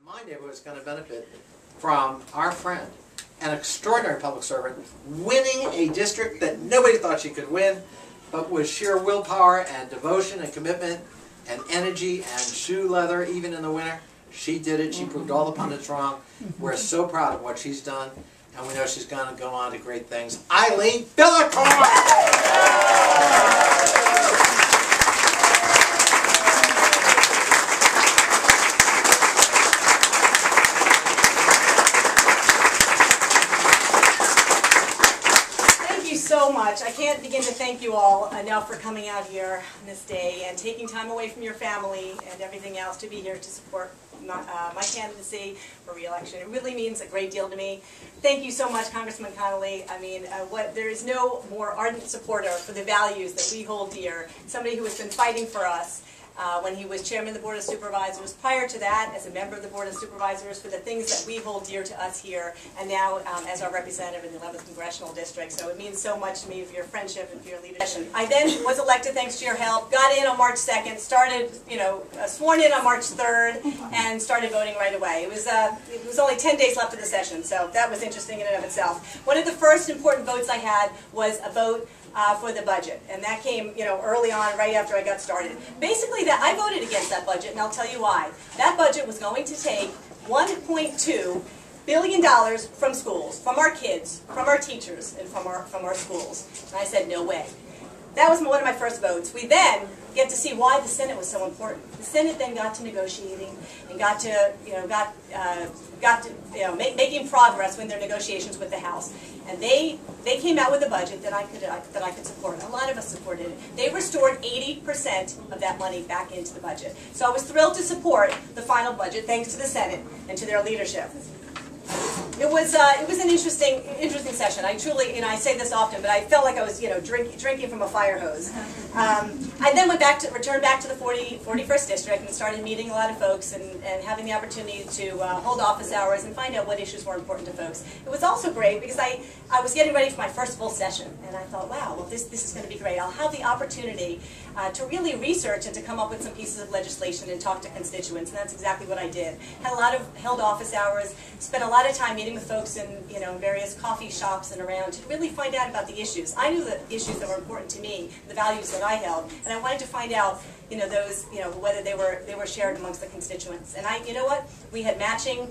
My neighborhood is going to benefit from our friend, an extraordinary public servant, winning a district that nobody thought she could win, but with sheer willpower and devotion and commitment and energy and shoe leather, even in the winter. She did it. She proved all the pundits wrong. We're so proud of what she's done, and we know she's going to go on to great things. Eileen, so much. I can't begin to thank you all enough for coming out here on this day and taking time away from your family and everything else to be here to support my candidacy for re-election. It really means a great deal to me. Thank you so much, Congressman Connolly. I mean, there is no more ardent supporter for the values that we hold dear. Somebody who has been fighting for us when he was chairman of the Board of Supervisors, prior to that as a member of the Board of Supervisors for the things that we hold dear to us here, and now as our representative in the 11th Congressional District. So it means so much to me for your friendship and for your leadership. I then was elected thanks to your help, got in on March 2nd, started, sworn in on March 3rd, and started voting right away. It was only 10 days left of the session, so that was interesting in and of itself. One of the first important votes I had was a vote for the budget, and that came, early on, right after I got started. Basically, I voted against that budget, and I'll tell you why. That budget was going to take $1.2 billion from schools, from our kids, from our teachers, and from our schools. And I said, no way. That was one of my first votes. We then get to see why the Senate was so important. The Senate then got to negotiating and got to making progress in their negotiations with the House. And they came out with a budget that I could support. A lot of us supported it. They restored 80% of that money back into the budget. So I was thrilled to support the final budget, thanks to the Senate and to their leadership. It was an interesting session. I truly, I say this often, but I felt like I was, drinking from a fire hose. I then returned back to the 41st District and started meeting a lot of folks and having the opportunity to hold office hours and find out what issues were important to folks. It was also great because I was getting ready for my first full session, and I thought, wow, well, this is going to be great. I'll have the opportunity to really research and to come up with some pieces of legislation and talk to constituents, and that's exactly what I did. Had a lot of held office hours, spent a lot of time meeting with folks in various coffee shops and around to really find out about the issues. I knew the issues that were important to me, the values that I held, and I wanted to find out whether they were shared amongst the constituents. And we had matching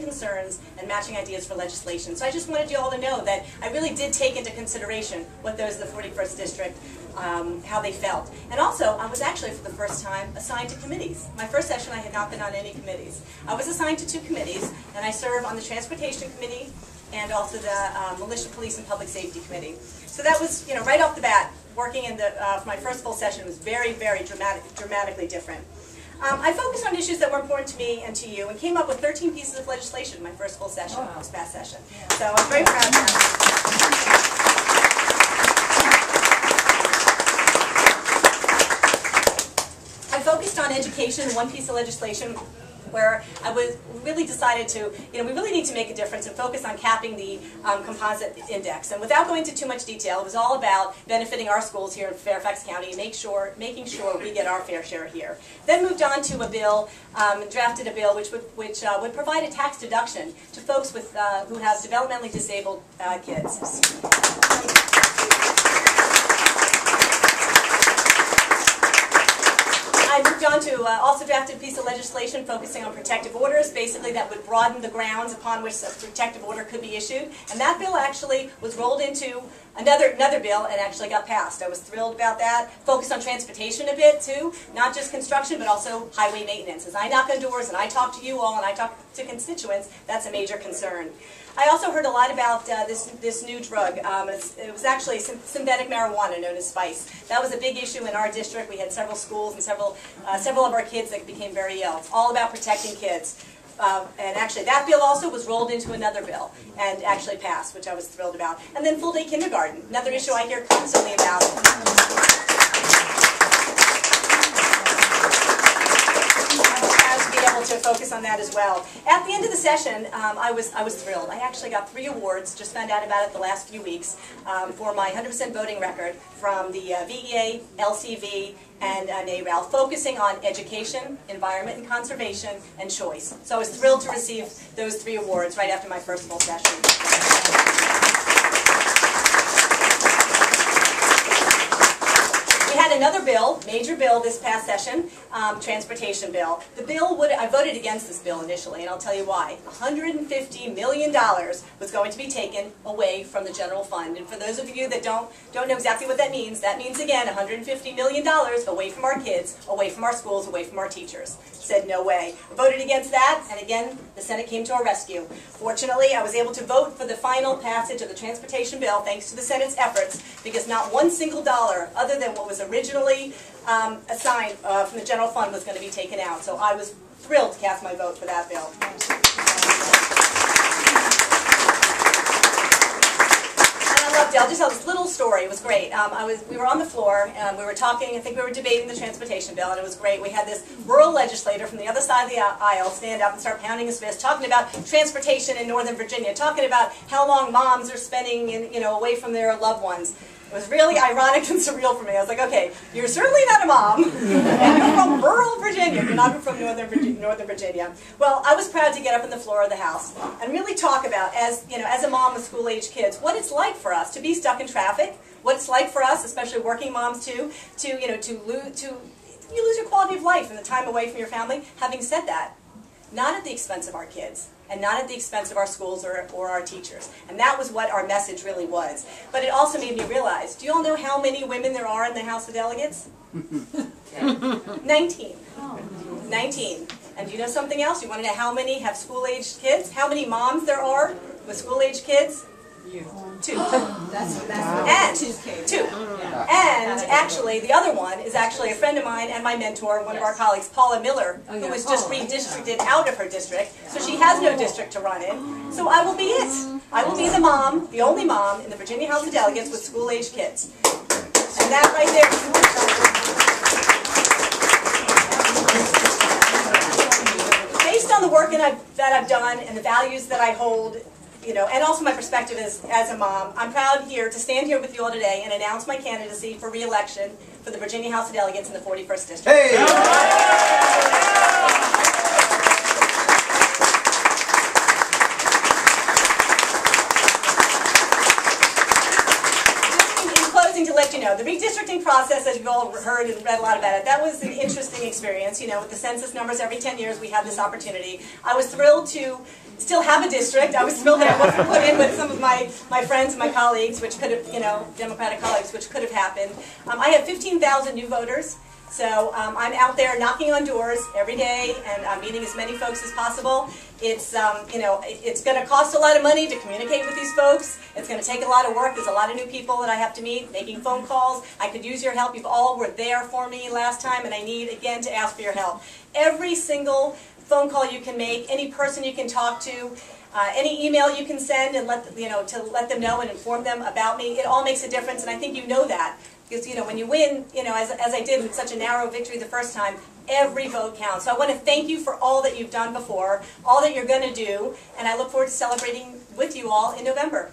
concerns and matching ideas for legislation. So I just wanted you all to know that I really did take into consideration what those in the 41st District, how they felt. And also, I was actually for the first time assigned to committees. My first session I had not been on any committees. I was assigned to 2 committees, and I served on the Transportation Committee and also the Militia, Police, and Public Safety Committee. So that was, right off the bat, working in for my first full session was very, very dramatically different. I focused on issues that were important to me and to you, and came up with 13 pieces of legislation in my first full session, this past session. So I'm very proud of that. I focused on education, one piece of legislation where I was really decided to, we really need to make a difference and focus on capping the composite index. And without going into too much detail, it was all about benefiting our schools here in Fairfax County and making sure we get our fair share here. Then moved on to a bill, drafted a bill which would provide a tax deduction to folks with who have developmentally disabled kids. I moved on to also drafted a piece of legislation focusing on protective orders, basically that would broaden the grounds upon which a protective order could be issued. And that bill actually was rolled into another bill and actually got passed. I was thrilled about that. Focused on transportation a bit too, not just construction but also highway maintenance. As I knock on doors and I talk to you all and I talk to constituents, that's a major concern. I also heard a lot about this new drug. It was actually synthetic marijuana known as Spice. That was a big issue in our district. We had several schools and several of our kids that became very ill. It's all about protecting kids. And actually that bill also was rolled into another bill and actually passed, which I was thrilled about. And then full-day kindergarten, another issue I hear constantly about. To focus on on that as well. At the end of the session, I was thrilled. I actually got 3 awards, just found out about it the last few weeks, for my 100% voting record from the VEA, LCV, and NARAL, focusing on education, environment and conservation, and choice. So I was thrilled to receive those 3 awards right after my first full session. We had another bill, major bill this past session, transportation bill. The bill I voted against this bill initially, and I'll tell you why. $150 million was going to be taken away from the general fund. And for those of you that don't know exactly what that means again, $150 million away from our kids, away from our schools, away from our teachers. Said no way. I voted against that, and again, the Senate came to our rescue. Fortunately, I was able to vote for the final passage of the transportation bill, thanks to the Senate's efforts, because not one single dollar, other than what was originally assigned from the general fund, was going to be taken out. So I was thrilled to cast my vote for that bill. I'll just tell this little story. It was great. We were on the floor, we were talking, I think we were debating the transportation bill, and it was great. We had this rural legislator from the other side of the aisle stand up and start pounding his fist, talking about transportation in Northern Virginia, talking about how long moms are spending away from their loved ones. It was really ironic and surreal for me. I was like, okay, you're certainly not a mom, and you're from rural Virginia. You're not from Northern Virginia. Well, I was proud to get up on the floor of the House and really talk about, as a mom with school-age kids, what it's like for us to be stuck in traffic, what it's like for us, especially working moms too, you lose your quality of life and the time away from your family. Having said that, not at the expense of our kids, and not at the expense of our schools or our teachers. And that was what our message really was. But it also made me realize, do you all know how many women there are in the House of Delegates? 19. 19. And do you know something else? You want to know how many have school-aged kids? How many moms there are with school-aged kids? 2. And 2. And actually, the other one is actually a friend of mine and my mentor, one of our colleagues, Paula Miller, who was just redistricted out of her district, so she has no district to run in. So I will be it. I will be the mom, the only mom in the Virginia House of Delegates with school-aged kids. And that right there. Based on the work that I've done and the values that I hold, and also my perspective as a mom, I'm proud here to stand here with you all today and announce my candidacy for re-election for the Virginia House of Delegates in the 41st District. Hey! To let you know, the redistricting process, as you've all heard and read a lot about it, that was an interesting experience. With the census numbers every 10 years, we have this opportunity. I was thrilled to still have a district. I was thrilled that I wasn't put in with some of my friends and my colleagues, which could have, Democratic colleagues, which could have happened. I have 15,000 new voters. So I'm out there knocking on doors every day, and I'm meeting as many folks as possible. It's it's going to cost a lot of money to communicate with these folks. It's going to take a lot of work. There's a lot of new people that I have to meet, making phone calls. I could use your help. You all were there for me last time, and I need again to ask for your help. Every single phone call you can make, any person you can talk to, any email you can send and to let them know and inform them about me, it all makes a difference, and I think you know that. Because when you win, as I did with such a narrow victory the first time, every vote counts. So I want to thank you for all that you've done before, all that you're going to do, and I look forward to celebrating with you all in November.